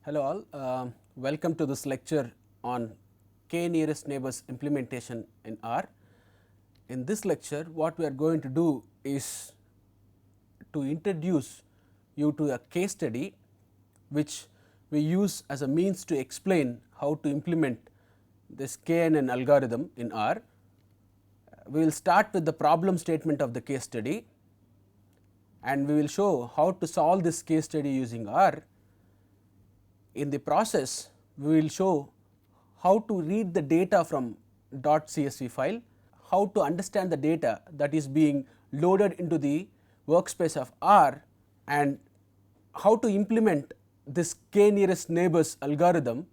Hello all, welcome to this lecture on k nearest neighbors implementation in R. In this lecture what we are going to do is to introduce you to a case study which we use as a means to explain how to implement this KNN algorithm in R. We will start with the problem statement of the case study and we will show how to solve this case study using R. In the process, we will show how to read the data from .csv file, how to understand the data that is being loaded into the workspace of R, and how to implement this k nearest neighbors algorithm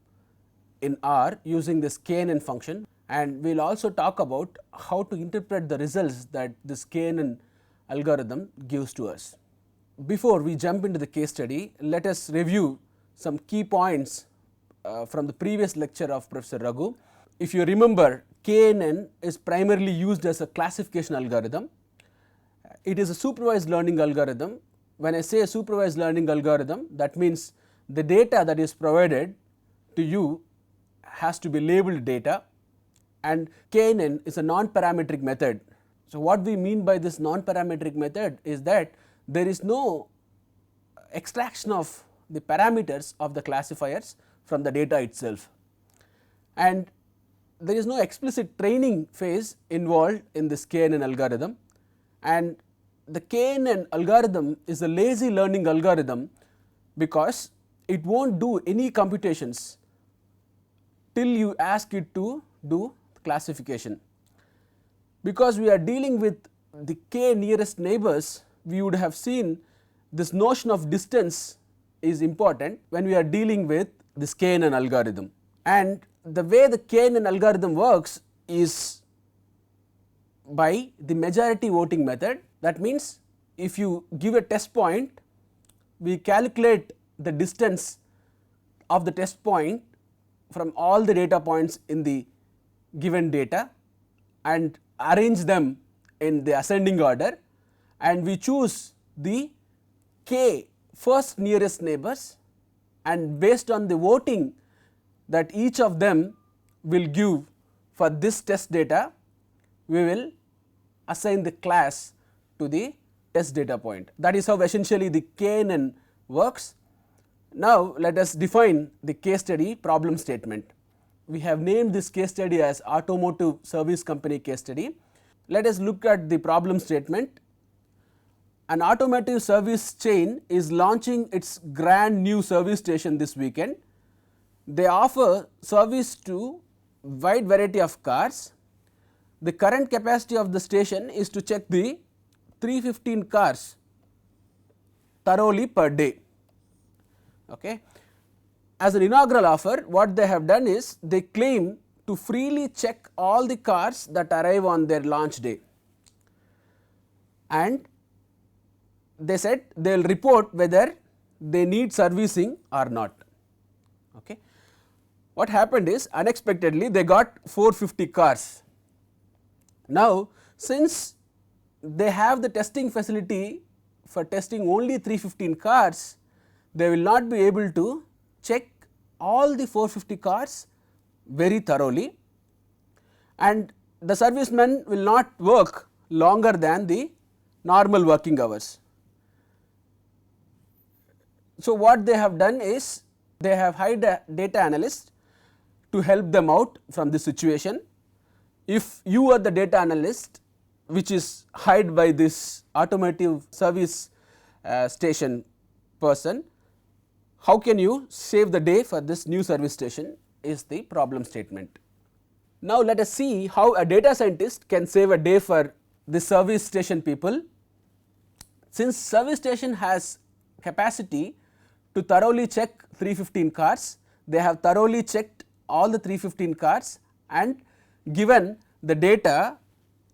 in R using this KNN function, and we will also talk about how to interpret the results that this KNN algorithm gives to us. Before we jump into the case study, let us review some key points from the previous lecture of Professor Raghu. If you remember, KNN is primarily used as a classification algorithm. It is a supervised learning algorithm. When I say a supervised learning algorithm, that means the data that is provided to you has to be labeled data, and KNN is a non-parametric method. So, what we mean by this non-parametric method is that there is no extraction of the parameters of the classifiers from the data itself, and there is no explicit training phase involved in this KNN algorithm, and the KNN algorithm is a lazy learning algorithm because it will not do any computations till you ask it to do classification. Because we are dealing with the k nearest neighbors, we would have seen this notion of distance is important when we are dealing with this KNN algorithm, and the way the KNN algorithm works is by the majority voting method. That means, if you give a test point, we calculate the distance of the test point from all the data points in the given data and arrange them in the ascending order, and we choose the k first nearest neighbors, and based on the voting that each of them will give for this test data, we will assign the class to the test data point. That is how essentially the KNN works. Now, let us define the case study problem statement. We have named this case study as Automotive Service Company case study. Let us look at the problem statement. An automotive service chain is launching its grand new service station this weekend. They offer service to wide variety of cars. The current capacity of the station is to check the 315 cars thoroughly per day. Okay. As an inaugural offer, what they have done is they claim to freely check all the cars that arrive on their launch day, and they said they will report whether they need servicing or not. Okay. What happened is, unexpectedly they got 450 cars. Now, since they have the testing facility for testing only 315 cars, they will not be able to check all the 450 cars very thoroughly, and the servicemen will not work longer than the normal working hours. So, what they have done is they have hired a data analyst to help them out from this situation. If you are the data analyst which is hired by this automotive service station person, how can you save the day for this new service station is the problem statement. Now, let us see how a data scientist can save a day for the service station people. Since service station has capacity to thoroughly check 315 cars, they have thoroughly checked all the 315 cars and given the data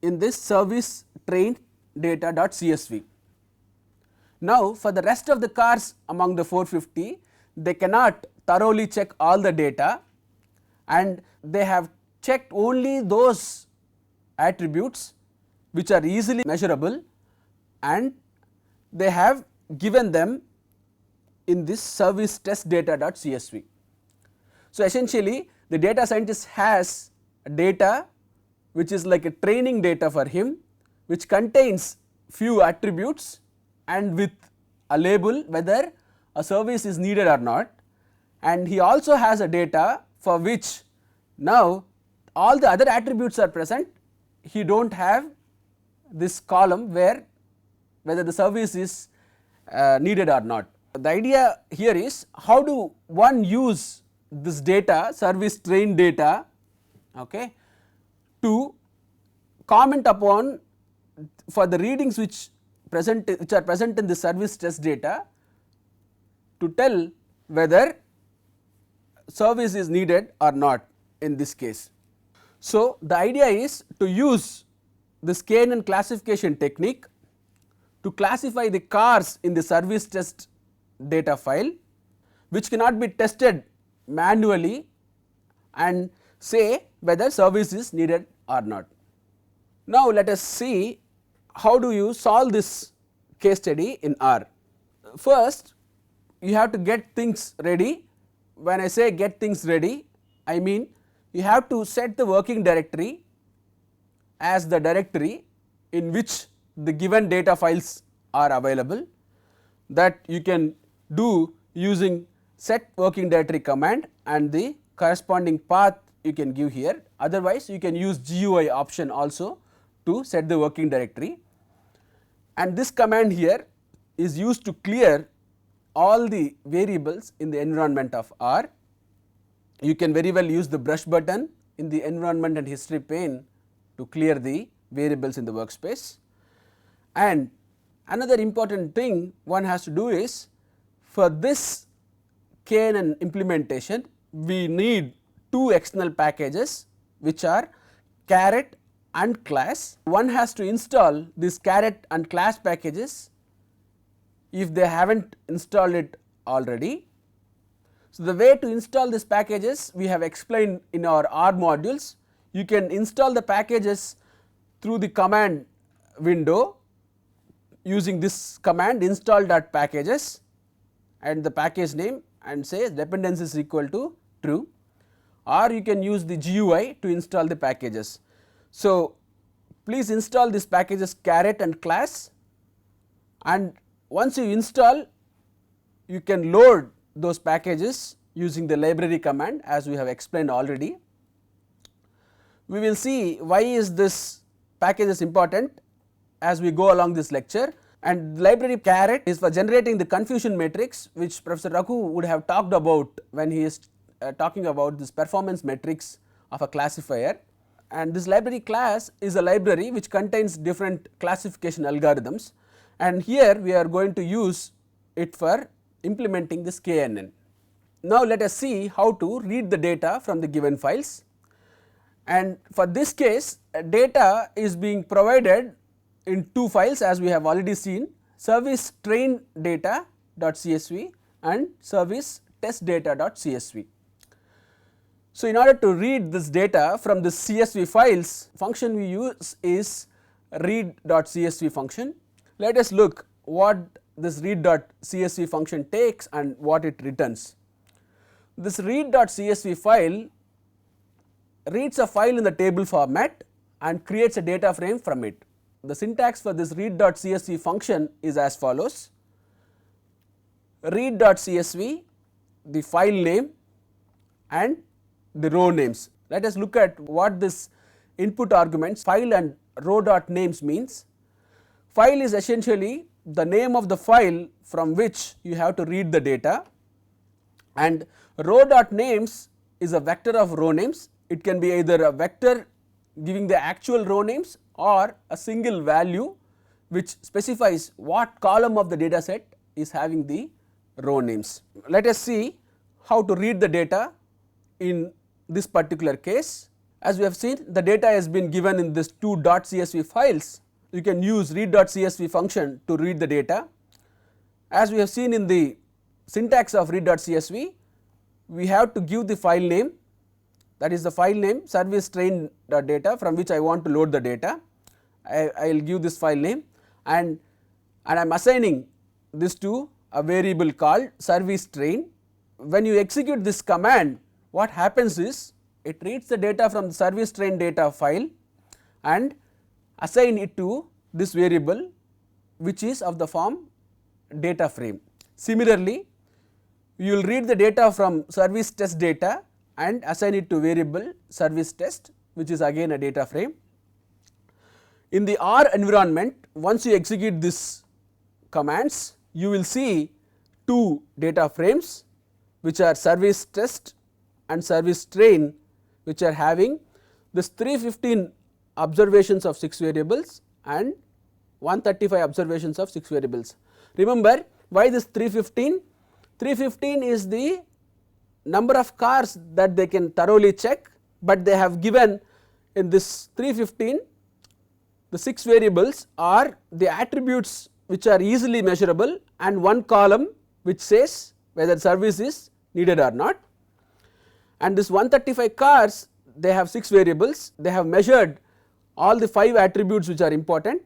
in this service trained data.csv. Now, for the rest of the cars among the 450, they cannot thoroughly check all the data, and they have checked only those attributes which are easily measurable, and they have given them in this service test data.csv. So, essentially the data scientist has data which is like a training data for him, which contains few attributes and with a label whether a service is needed or not, and he also has a data for which now all the other attributes are present, he do not have this column where whether the service is needed or not. The idea here is how do one use this data, service trained data, okay, to comment upon for the readings which are present in the service test data to tell whether service is needed or not in this case. So, the idea is to use this KNN classification technique to classify the cars in the service test data file, which cannot be tested manually, and say whether service is needed or not. Now, let us see how do you solve this case study in R. First, you have to get things ready. When I say get things ready, I mean you have to set the working directory as the directory in which the given data files are available. That you can do using set working directory command, and the corresponding path you can give here. Otherwise, you can use GUI option also to set the working directory, and this command here is used to clear all the variables in the environment of R. You can very well use the brush button in the environment and history pane to clear the variables in the workspace. And another important thing one has to do is, for this KNN implementation we need two external packages which are caret and class. One has to install this caret and class packages if they have not installed it already. So, the way to install these packages we have explained in our R modules. You can install the packages through the command window using this command install.packages and the package name and say dependency is equal to true, or you can use the GUI to install the packages. So, please install these packages caret and class, and once you install you can load those packages using the library command as we have explained already. We will see why is this package is important as we go along this lecture, and library caret is for generating the confusion matrix which Professor Raghu would have talked about when he is talking about this performance metrics of a classifier. And this library class is a library which contains different classification algorithms, and here we are going to use it for implementing this KNN. Now, let us see how to read the data from the given files, and for this case data is being provided in two files as we have already seen, service train data.csv and service test data.csv. So, in order to read this data from the CSV files, function we use is read.csv function. Let us look what this read.csv function takes and what it returns. This read.csv file reads a file in the table format and creates a data frame from it. The syntax for this read.csv function is as follows: read.csv, the file name and the row names. Let us look at what this input arguments file and row.names means. File is essentially the name of the file from which you have to read the data, and row.names is a vector of row names. It can be either a vector giving the actual row names or a single value which specifies what column of the data set is having the row names. Let us see how to read the data in this particular case. As we have seen, the data has been given in this two .csv files. You can use read.csv function to read the data. As we have seen in the syntax of read.csv, we have to give the file name, that is the file name service train data from which I want to load the data. I will give this file name, and I am assigning this to a variable called service train. When you execute this command, what happens is it reads the data from the service train data file and assign it to this variable, which is of the form data frame. Similarly, you will read the data from service test data and assign it to variable service test, which is again a data frame. In the R environment, once you execute this commands, you will see two data frames, which are service test and service train, which are having this 315 observations of 6 variables and 135 observations of 6 variables. Remember, why this 315? 315 is the number of cars that they can thoroughly check, but they have given in this 315 the 6 variables are the attributes which are easily measurable and one column which says whether service is needed or not, and this 135 cars they have 6 variables, they have measured all the 5 attributes which are important,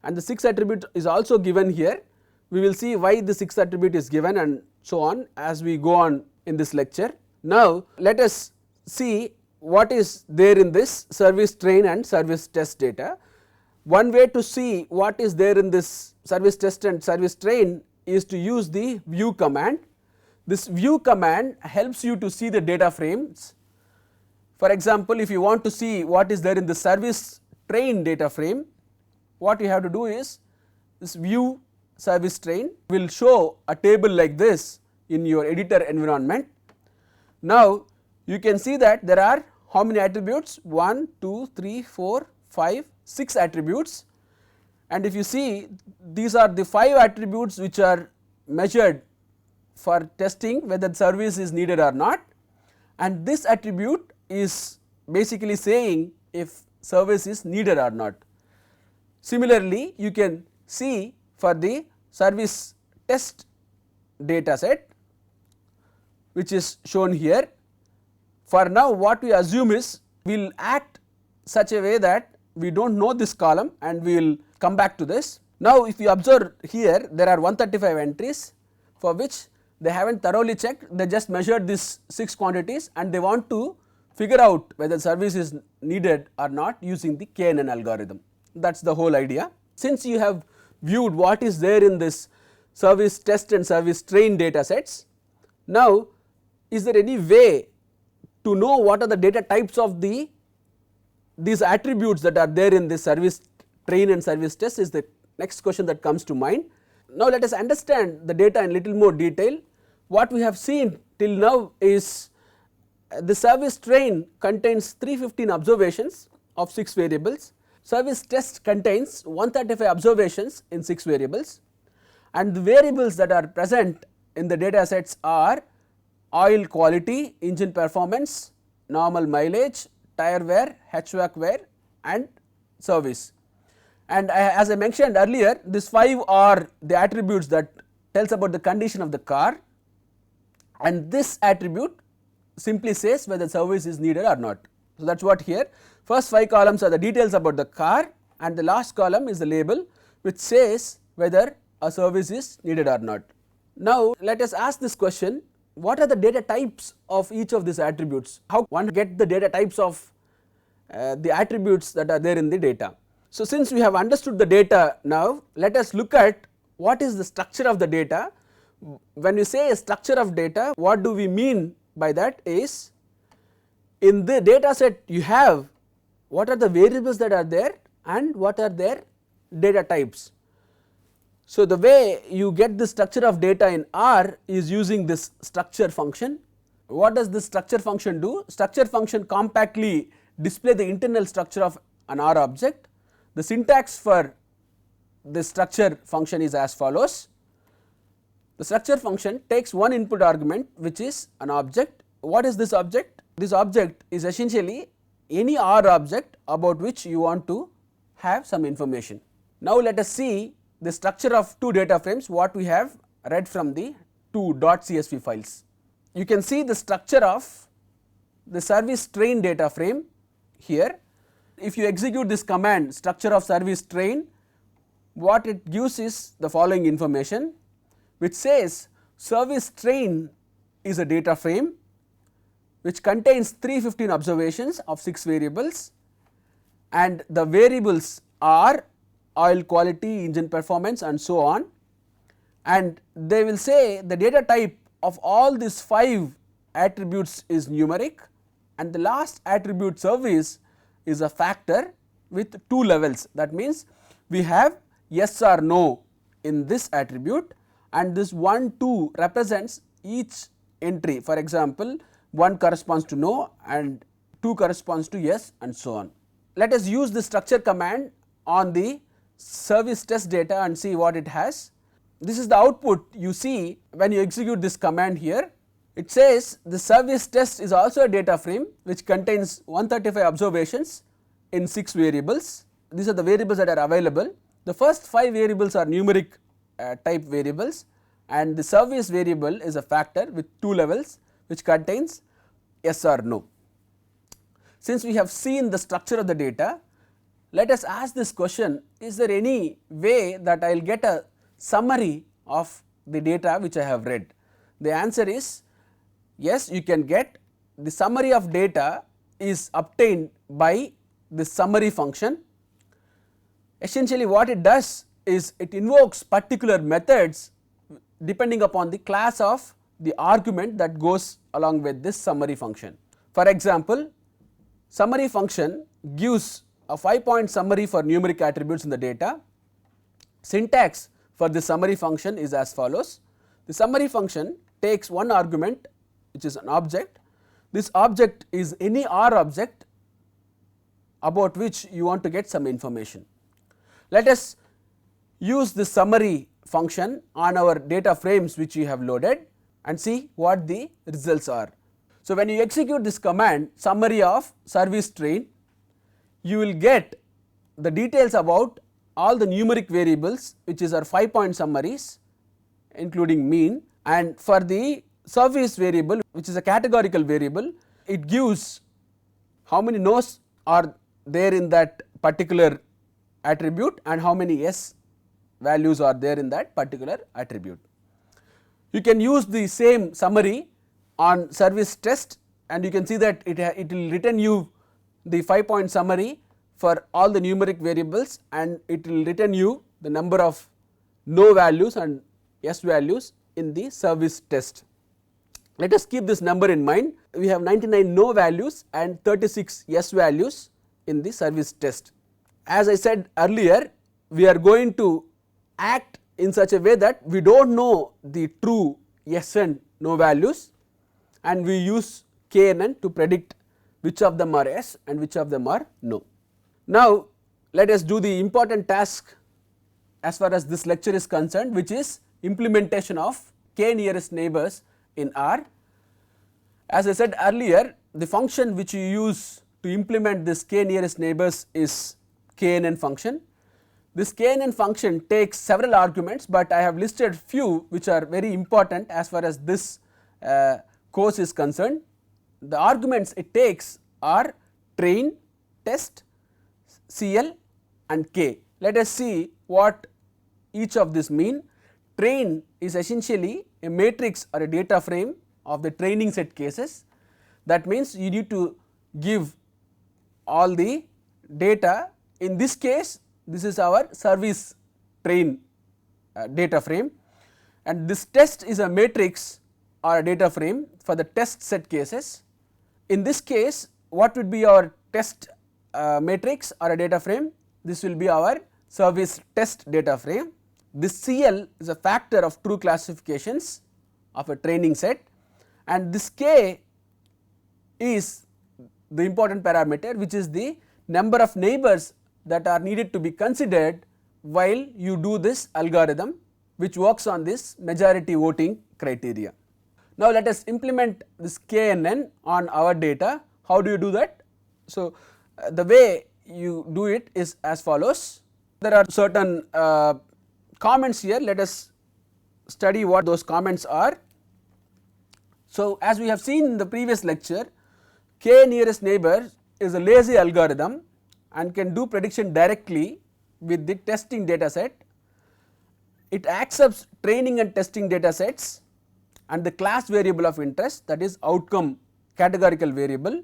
and the 6th attribute is also given here. We will see why the 6th attribute is given and so on as we go on in this lecture. Now, let us see what is there in this service train and service test data. One way to see what is there in this service test and service train is to use the view command. This view command helps you to see the data frames. For example, if you want to see what is there in the service train data frame, what you have to do is this view service train will show a table like this in your editor environment. Now, you can see that there are how many attributes? 1, 2, 3, 4, 5, 6 attributes, and if you see, these are the 5 attributes which are measured for testing whether service is needed or not, and this attribute is basically saying if service is needed or not. Similarly, you can see for the service test data set, which is shown here. For now, what we assume is we will act such a way that we do not know this column and we will come back to this. Now, if you observe here, there are 135 entries for which they have not thoroughly checked, they just measured these 6 quantities and they want to figure out whether service is needed or not using the KNN algorithm. That is the whole idea. Since you have viewed what is there in this service test and service train data sets, now is there any way to know what are the data types of these attributes that are there in this service train and service test is the next question that comes to mind. Now, let us understand the data in little more detail. What we have seen till now is the service train contains 315 observations of 6 variables, service test contains 135 observations in 6 variables, and the variables that are present in the data sets are oil quality, engine performance, normal mileage, tire wear, HVAC wear and service. And as I mentioned earlier, these 5 are the attributes that tells about the condition of the car, and this attribute simply says whether service is needed or not. So, that is what here first 5 columns are the details about the car and the last column is the label which says whether a service is needed or not. Now, let us ask this question, what are the data types of each of these attributes? How one get the data types of the attributes that are there in the data? So, since we have understood the data now, let us look at what is the structure of the data. When we say a structure of data, what do we mean by that is, in the data set you have what are the variables that are there and what are their data types. So, the way you get the structure of data in R is using this structure function. What does this structure function do? Structure function compactly display the internal structure of an R object. The syntax for this structure function is as follows. The structure function takes one input argument which is an object. What is this object? This object is essentially any R object about which you want to have some information. Now, let us see the structure of 2 data frames what we have read from the 2 .csv files. You can see the structure of the service train data frame here. If you execute this command structure of service train, what it gives is the following information, which says service train is a data frame which contains 315 observations of 6 variables, and the variables are oil quality, engine performance and so on, and they will say the data type of all these 5 attributes is numeric, and the last attribute service is a factor with 2 levels. That means, we have yes or no in this attribute, and this 1, 2 represents each entry. For example, 1 corresponds to no and 2 corresponds to yes and so on. Let us use the structure command on the service test data and see what it has. This is the output you see when you execute this command here. It says the service test is also a data frame which contains 135 observations in 6 variables. These are the variables that are available. The first 5 variables are numeric type variables, and the service variable is a factor with 2 levels which contains yes or no. Since we have seen the structure of the data, let us ask this question: is there any way that I will get a summary of the data which I have read? The answer is yes, you can get. The summary of data is obtained by the summary function. Essentially what it does is it invokes particular methods depending upon the class of the argument that goes along with this summary function. For example, summary function gives a 5-point summary for numeric attributes in the data. Syntax for the summary function is as follows: the summary function takes one argument which is an object. This object is any R object about which you want to get some information. Let us use the summary function on our data frames which we have loaded and see what the results are. So, when you execute this command summary of service train, you will get the details about all the numeric variables which is our 5-point summaries including mean, and for the service variable which is a categorical variable, it gives how many no's are there in that particular attribute and how many yes values are there in that particular attribute. You can use the same summary on service test, and you can see that it will return you the 5-point summary for all the numeric variables, and it will return you the number of no values and yes values in the service test. Let us keep this number in mind. We have 99 no values and 36 yes values in the service test. As I said earlier, we are going to act in such a way that we do not know the true yes and no values, and we use KNN to predict which of them are yes and which of them are no. Now, let us do the important task as far as this lecture is concerned, which is implementation of k nearest neighbors in R. As I said earlier, the function which you use to implement this k nearest neighbors is KNN function. This KNN function takes several arguments, but I have listed few which are very important as far as this course is concerned. The arguments it takes are train, test, CL and K. Let us see what each of this mean. Train is essentially a matrix or a data frame of the training set cases. That means you need to give all the data. In this case, this is our service train data frame, and this test is a matrix or a data frame for the test set cases. In this case, what would be our test matrix or a data frame? This will be our service test data frame. This CL is a factor of true classifications of a training set, and this K is the important parameter, which is the number of neighbors that are needed to be considered while you do this algorithm, which works on this majority voting criteria. Now, let us implement this KNN on our data. How do you do that? So, the way you do it is as follows. There are certain comments here. Let us study what those comments are. So, as we have seen in the previous lecture, k nearest neighbor is a lazy algorithm and can do prediction directly with the testing data set. it accepts training and testing data sets and the class variable of interest, that is outcome categorical variable,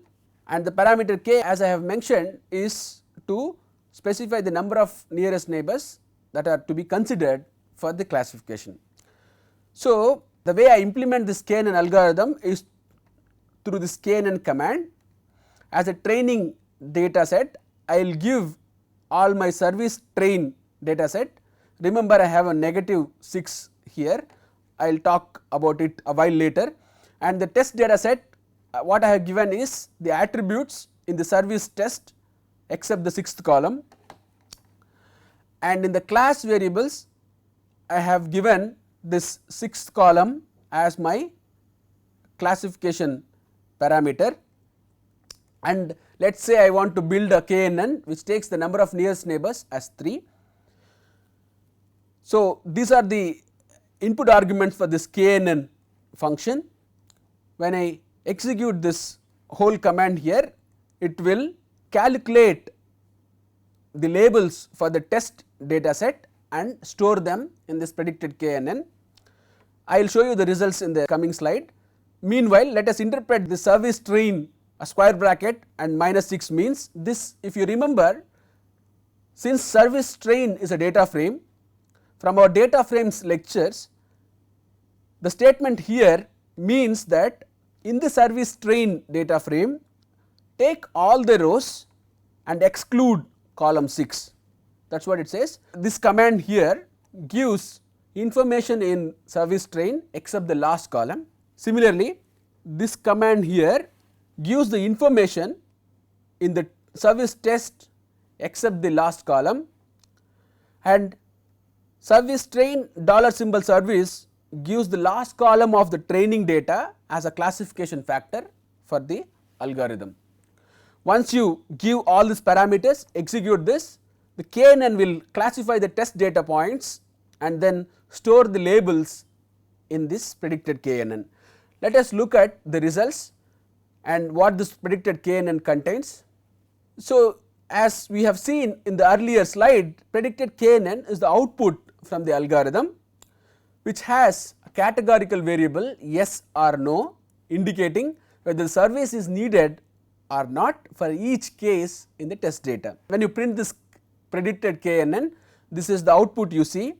and the parameter k, as I have mentioned, is to specify the number of nearest neighbors that are to be considered for the classification. So, the way I implement this KNN algorithm is through this KNN command. As a training data set, I will give all my service train data set. Remember, I have a -6 here, I will talk about it a while later, and the test data set, what I have given is the attributes in the service test except the 6th column, and in the class variables I have given this 6th column as my classification parameter, and let us say I want to build a KNN which takes the number of nearest neighbors as 3. So, these are the input arguments for this KNN function. When I execute this whole command here, it will calculate the labels for the test data set and store them in this predicted KNN. I will show you the results in the coming slide. Meanwhile, let us interpret the service train, a square bracket and -6 means this, if you remember, since service train is a data frame, from our data frames lectures, the statement here means that in the service train data frame, take all the rows and exclude column 6, that is what it says. This command here gives information in service train except the last column. Similarly, this command here gives the information in the service test except the last column, and service train $symbol service gives the last column of the training data as a classification factor for the algorithm. Once you give all these parameters, execute this, the KNN will classify the test data points and then store the labels in this predicted KNN. Let us look at the results and what this predicted KNN contains. So, as we have seen in the earlier slide, predicted KNN is the output from the algorithm which has a categorical variable yes or no, indicating whether the service is needed or not for each case in the test data. When you print this predicted KNN, this is the output you see.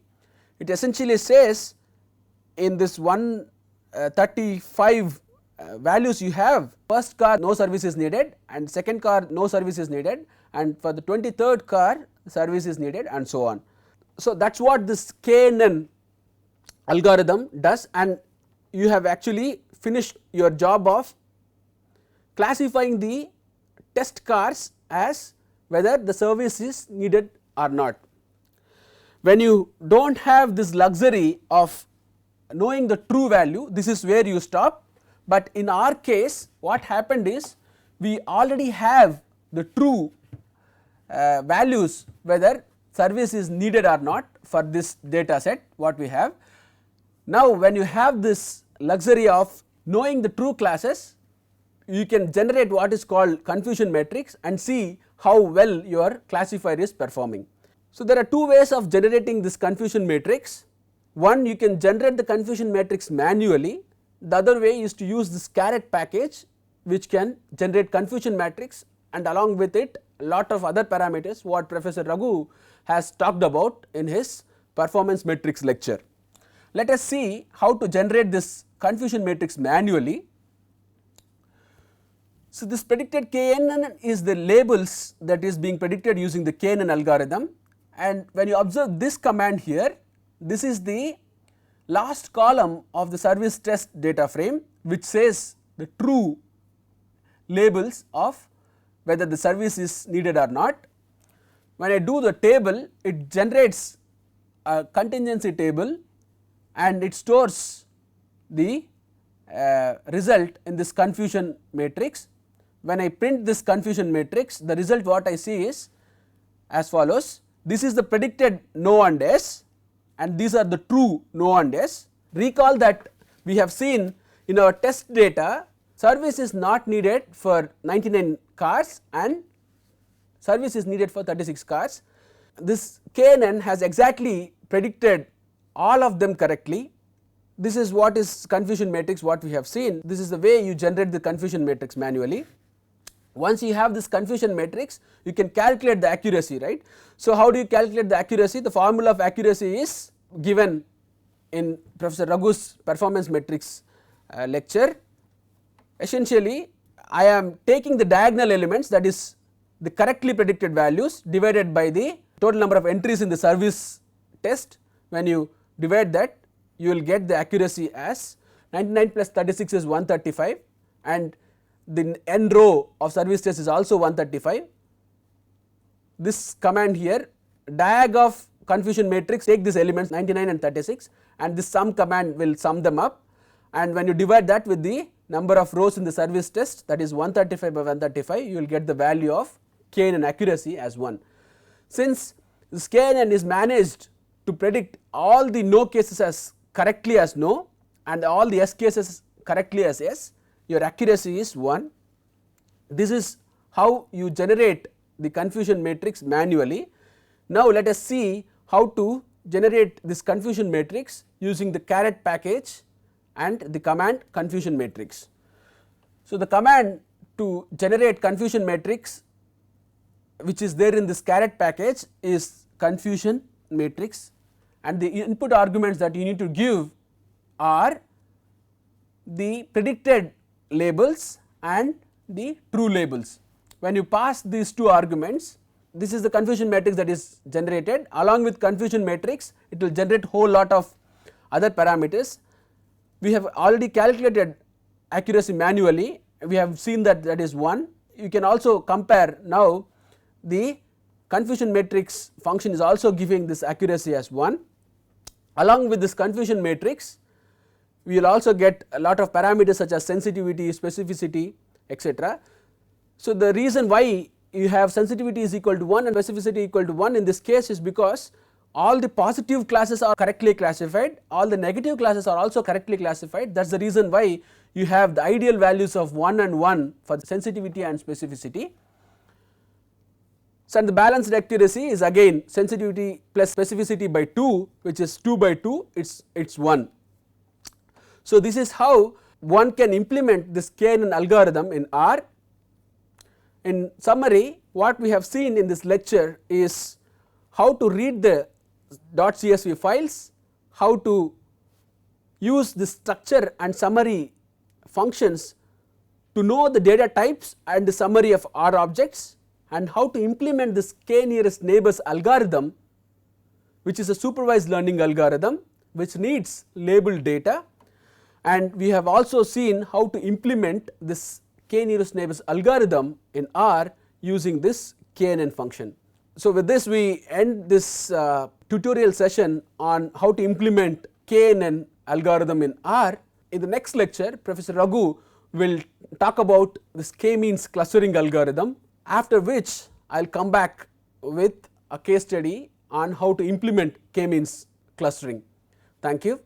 It essentially says in this 135 values you have, first car no service is needed and second car no service is needed, and for the 23rd car service is needed, and so on. So, that is what this KNN algorithm does, and you have actually finished your job of classifying the test cars as whether the service is needed or not. When you do not have this luxury of knowing the true value, this is where you stop, but in our case what happened is we already have the true values whether service is needed or not for this data set what we have. Now, when you have this luxury of knowing the true classes, you can generate what is called confusion matrix and see how well your classifier is performing. So, there are two ways of generating this confusion matrix. One, you can generate the confusion matrix manually. The other way is to use this caret package which can generate confusion matrix and along with it a lot of other parameters what Professor Raghu has talked about in his performance matrix lecture. Let us see how to generate this confusion matrix manually. So, this predicted KNN is the labels that is being predicted using the KNN algorithm, and when you observe this command here, this is the last column of the service test data frame which says the true labels of whether the service is needed or not. When I do the table, it generates a contingency table and it stores the result in this confusion matrix. When I print this confusion matrix, the result what I see is as follows. This is the predicted no and yes, and these are the true no and yes. Recall that we have seen in our test data service is not needed for 99 cars and service is needed for 36 cars. This KNN has exactly predicted all of them correctly. This is what is confusion matrix, what we have seen. This is the way you generate the confusion matrix manually. Once you have this confusion matrix, you can calculate the accuracy, right. So, how do you calculate the accuracy? The formula of accuracy is given in Professor Raghu's performance metrics lecture. Essentially, I am taking the diagonal elements, that is the correctly predicted values, divided by the total number of entries in the service test. When you divide that, you will get the accuracy as 99 plus 36 is 135, and the n row of service test is also 135. This command here, diag of confusion matrix, take these elements 99 and 36, and this sum command will sum them up, and when you divide that with the number of rows in the service test, that is 135 by 135, you will get the value of KNN accuracy as 1. Since this KNN is managed to predict all the no cases as correctly as no and all the yes cases correctly as yes, your accuracy is 1. This is how you generate the confusion matrix manually. Now, let us see how to generate this confusion matrix using the caret package and the command confusion matrix. So, the command to generate confusion matrix which is there in this caret package is confusion matrix, and the input arguments that you need to give are the predicted labels and the true labels. When you pass these two arguments, this is the confusion matrix that is generated. Along with confusion matrix, it will generate whole lot of other parameters. We have already calculated accuracy manually, we have seen that that is 1. You can also compare now, the confusion matrix function is also giving this accuracy as 1. Along with this confusion matrix, we will also get a lot of parameters such as sensitivity, specificity, etc. So, the reason why you have sensitivity is equal to 1 and specificity equal to 1 in this case is because all the positive classes are correctly classified, all the negative classes are also correctly classified. That is the reason why you have the ideal values of 1 and 1 for the sensitivity and specificity. So, and the balanced accuracy is again sensitivity plus specificity by 2, which is 2 by 2, it is 1. So, this is how one can implement this KNN algorithm in R. In summary, what we have seen in this lecture is how to read the .csv files, how to use the structure and summary functions to know the data types and the summary of R objects, and how to implement this k nearest neighbors algorithm, which is a supervised learning algorithm which needs labeled data, and we have also seen how to implement this k nearest neighbors algorithm in R using this KNN function. So, with this we end this tutorial session on how to implement KNN algorithm in R. In the next lecture, Professor Raghu will talk about this k-means clustering algorithm, after which I will come back with a case study on how to implement k-means clustering. Thank you.